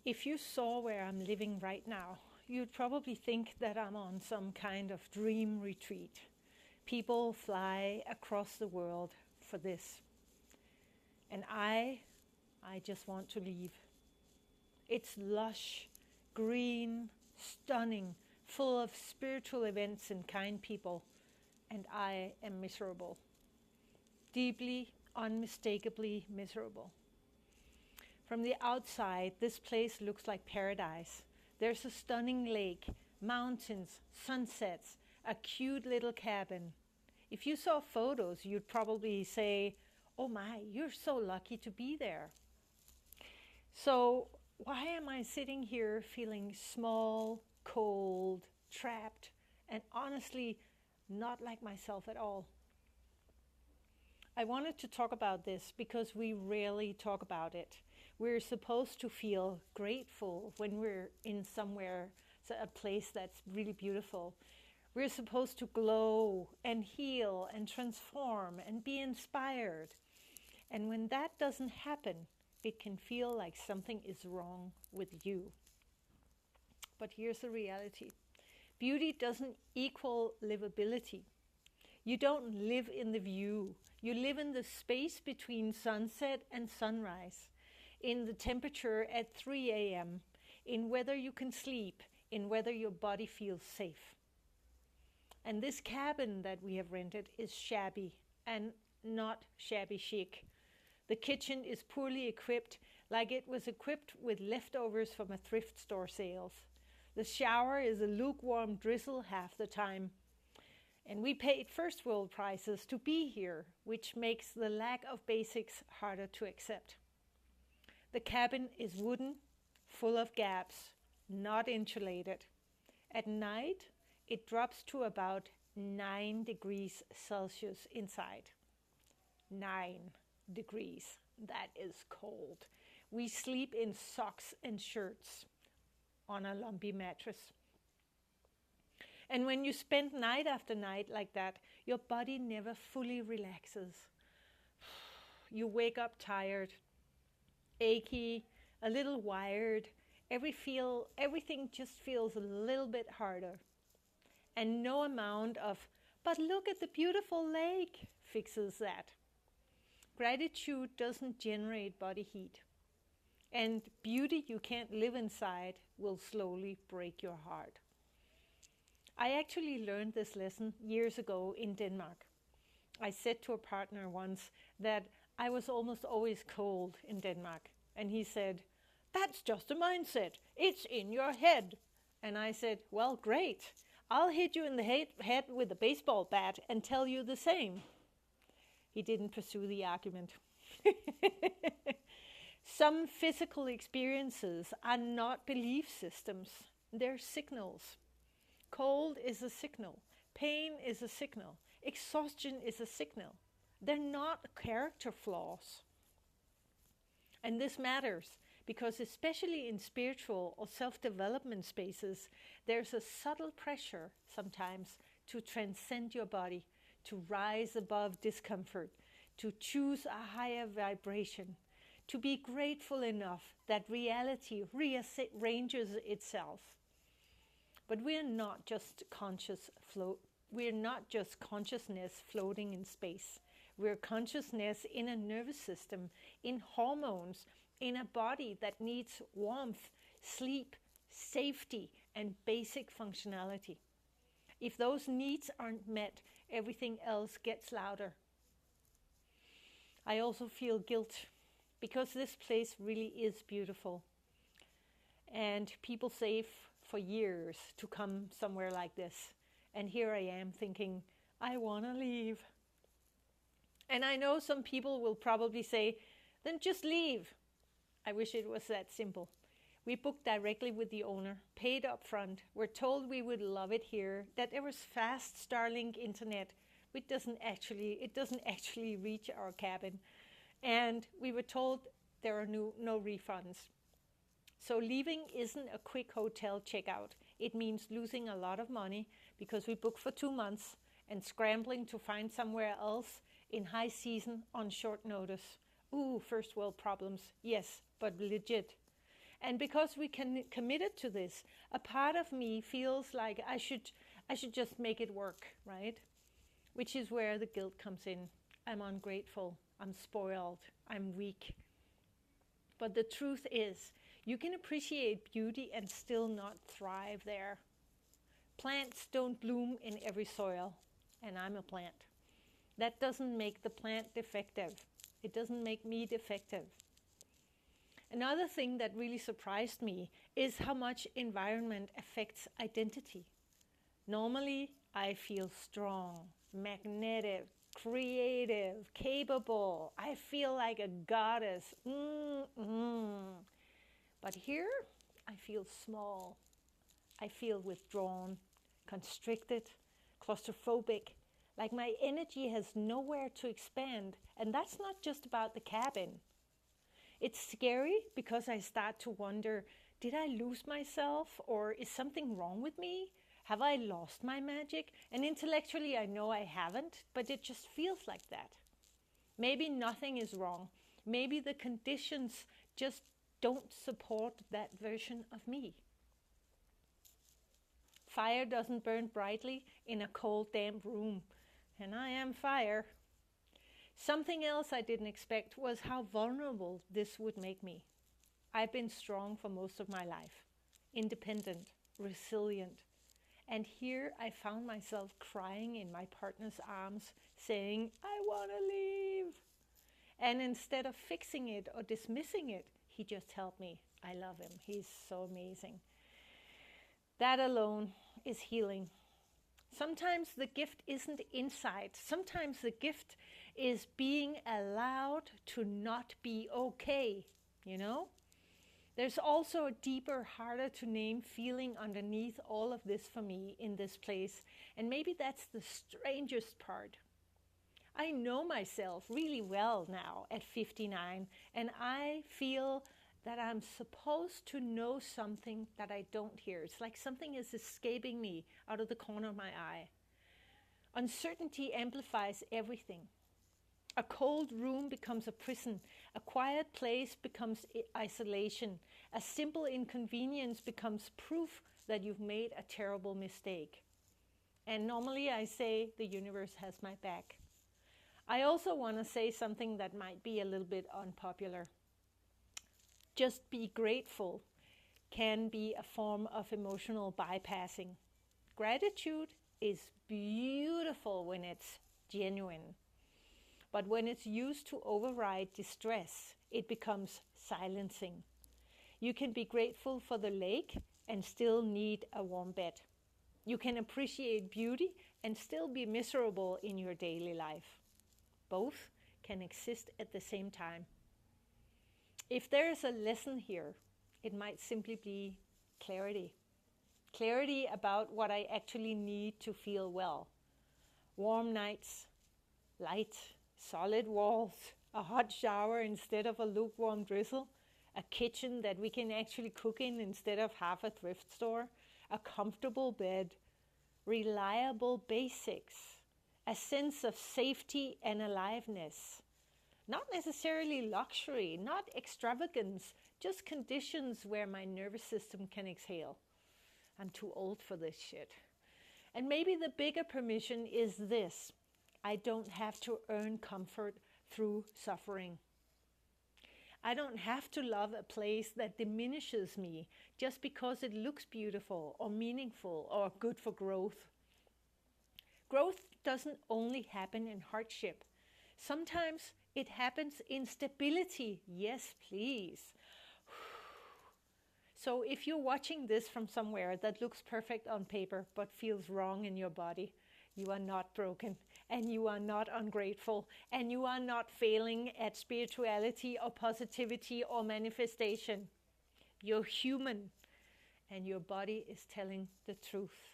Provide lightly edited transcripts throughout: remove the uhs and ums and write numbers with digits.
If you saw where I'm living right now, you'd probably think that I'm on some kind of dream retreat. People fly across the world for this. And I just want to leave. It's lush, green, stunning, full of spiritual events and kind people. And I am miserable. Deeply, unmistakably miserable. From the outside, this place looks like paradise. There's a stunning lake, mountains, sunsets, a cute little cabin. If you saw photos, you'd probably say, "Oh my, you're so lucky to be there." So why am I sitting here feeling small, cold, trapped, and honestly not like myself at all? I wanted to talk about this because we rarely talk about it. We're supposed to feel grateful when we're in somewhere, a place that's really beautiful. We're supposed to glow and heal and transform and be inspired. And when that doesn't happen, it can feel like something is wrong with you. But here's the reality. Beauty doesn't equal livability. You don't live in the view. You live in the space between sunset and sunrise, in the temperature at 3 a.m., in whether you can sleep, in whether your body feels safe. And this cabin that we have rented is shabby and not shabby chic. The kitchen is poorly equipped, like it was equipped with leftovers from a thrift store sales. The shower is a lukewarm drizzle half the time. And we paid first world prices to be here, which makes the lack of basics harder to accept. The cabin is wooden, full of gaps, not insulated. At night, it drops to about 9 degrees Celsius inside. 9 degrees. That is cold. We sleep in socks and shirts on a lumpy mattress. And when you spend night after night like that, your body never fully relaxes. You wake up tired, achy, a little wired. Everything just feels a little bit harder. And no amount of, "but look at the beautiful lake," fixes that. Gratitude doesn't generate body heat. And beauty you can't live inside will slowly break your heart. I actually learned this lesson years ago in Denmark. I said to a partner once that I was almost always cold in Denmark. And he said, "That's just a mindset. It's in your head." And I said, "Well, great. I'll hit you in the head with a baseball bat and tell you the same." He didn't pursue the argument. Some physical experiences are not belief systems. They're signals. Cold is a signal. Pain is a signal. Exhaustion is a signal. They're not character flaws. And this matters because especially in spiritual or self-development spaces, there's a subtle pressure sometimes to transcend your body, to rise above discomfort, to choose a higher vibration, to be grateful enough that reality rearranges itself. But we're not just consciousness floating in space. We're consciousness in a nervous system, in hormones, in a body that needs warmth, sleep, safety, and basic functionality. If those needs aren't met, everything else gets louder. I also feel guilt because this place really is beautiful. And people save for years to come somewhere like this. And here I am thinking, I want to leave. And I know some people will probably say, "Then just leave." I wish it was that simple. We booked directly with the owner, paid up front. We're told we would love it here, that there was fast Starlink internet. It doesn't actually reach our cabin. And we were told there are no refunds. So leaving isn't a quick hotel checkout. It means losing a lot of money because we booked for 2 months and scrambling to find somewhere else in high season on short notice. Ooh, first world problems. Yes, but legit. And because we can committed to this, a part of me feels like I should just make it work, right? Which is where the guilt comes in. I'm ungrateful, I'm spoiled, I'm weak. But the truth is, you can appreciate beauty and still not thrive there. Plants don't bloom in every soil, and I'm a plant. That doesn't make the plant defective. It doesn't make me defective. Another thing that really surprised me is how much environment affects identity. Normally, I feel strong, magnetic, creative, capable. I feel like a goddess. But here, I feel small. I feel withdrawn, constricted, claustrophobic, like my energy has nowhere to expand. And that's not just about the cabin. It's scary because I start to wonder, did I lose myself, or is something wrong with me? Have I lost my magic? And intellectually I know I haven't, but it just feels like that. Maybe nothing is wrong. Maybe the conditions just don't support that version of me. Fire doesn't burn brightly in a cold, damp room, and I am fire. Something else I didn't expect was how vulnerable this would make me. I've been strong for most of my life, independent, resilient. And here I found myself crying in my partner's arms, saying, I want to leave. And instead of fixing it or dismissing it, he just helped me. I love him. He's so amazing. That alone is healing. Sometimes the gift isn't insight. Sometimes the gift is being allowed to not be okay, you know? There's also a deeper, harder to name feeling underneath all of this for me in this place. And maybe that's the strangest part. I know myself really well now at 59, and I feel that I'm supposed to know something that I don't hear. It's like something is escaping me out of the corner of my eye. Uncertainty amplifies everything. A cold room becomes a prison. A quiet place becomes isolation. A simple inconvenience becomes proof that you've made a terrible mistake. And normally I say the universe has my back. I also want to say something that might be a little bit unpopular. Just be grateful can be a form of emotional bypassing. Gratitude is beautiful when it's genuine. But when it's used to override distress, it becomes silencing. You can be grateful for the lake and still need a warm bed. You can appreciate beauty and still be miserable in your daily life. Both can exist at the same time. If there is a lesson here, it might simply be clarity. Clarity about what I actually need to feel well. Warm nights, light, solid walls, a hot shower instead of a lukewarm drizzle, a kitchen that we can actually cook in instead of half a thrift store, a comfortable bed, reliable basics, a sense of safety and aliveness. Not necessarily luxury, not extravagance, just conditions where my nervous system can exhale. I'm too old for this shit. And maybe the bigger permission is this: I don't have to earn comfort through suffering. I don't have to love a place that diminishes me just because it looks beautiful or meaningful or good for growth. Growth doesn't only happen in hardship. Sometimes it happens in stability. Yes, please. So if you're watching this from somewhere that looks perfect on paper but feels wrong in your body, you are not broken, and you are not ungrateful, and you are not failing at spirituality or positivity or manifestation. You're human, and your body is telling the truth.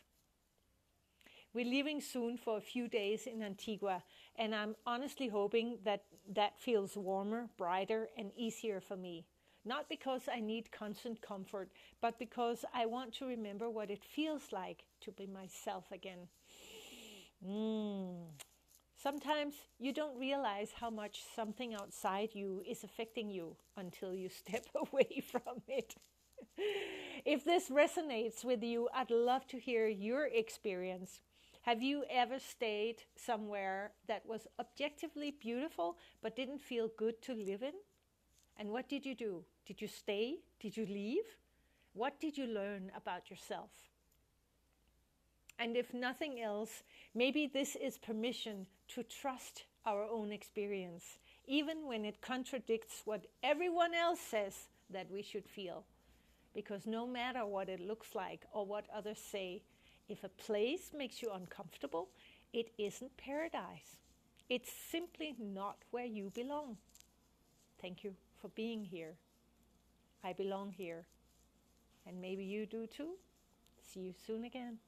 We're leaving soon for a few days in Antigua, and I'm honestly hoping that that feels warmer, brighter, and easier for me. Not because I need constant comfort, but because I want to remember what it feels like to be myself again. Sometimes you don't realize how much something outside you is affecting you until you step away from it. If this resonates with you, I'd love to hear your experience. Have you ever stayed somewhere that was objectively beautiful but didn't feel good to live in? And what did you do? Did you stay? Did you leave? What did you learn about yourself? And if nothing else, maybe this is permission to trust our own experience, even when it contradicts what everyone else says that we should feel. Because no matter what it looks like or what others say, if a place makes you uncomfortable, it isn't paradise. It's simply not where you belong. Thank you for being here. I belong here. And maybe you do too. See you soon again.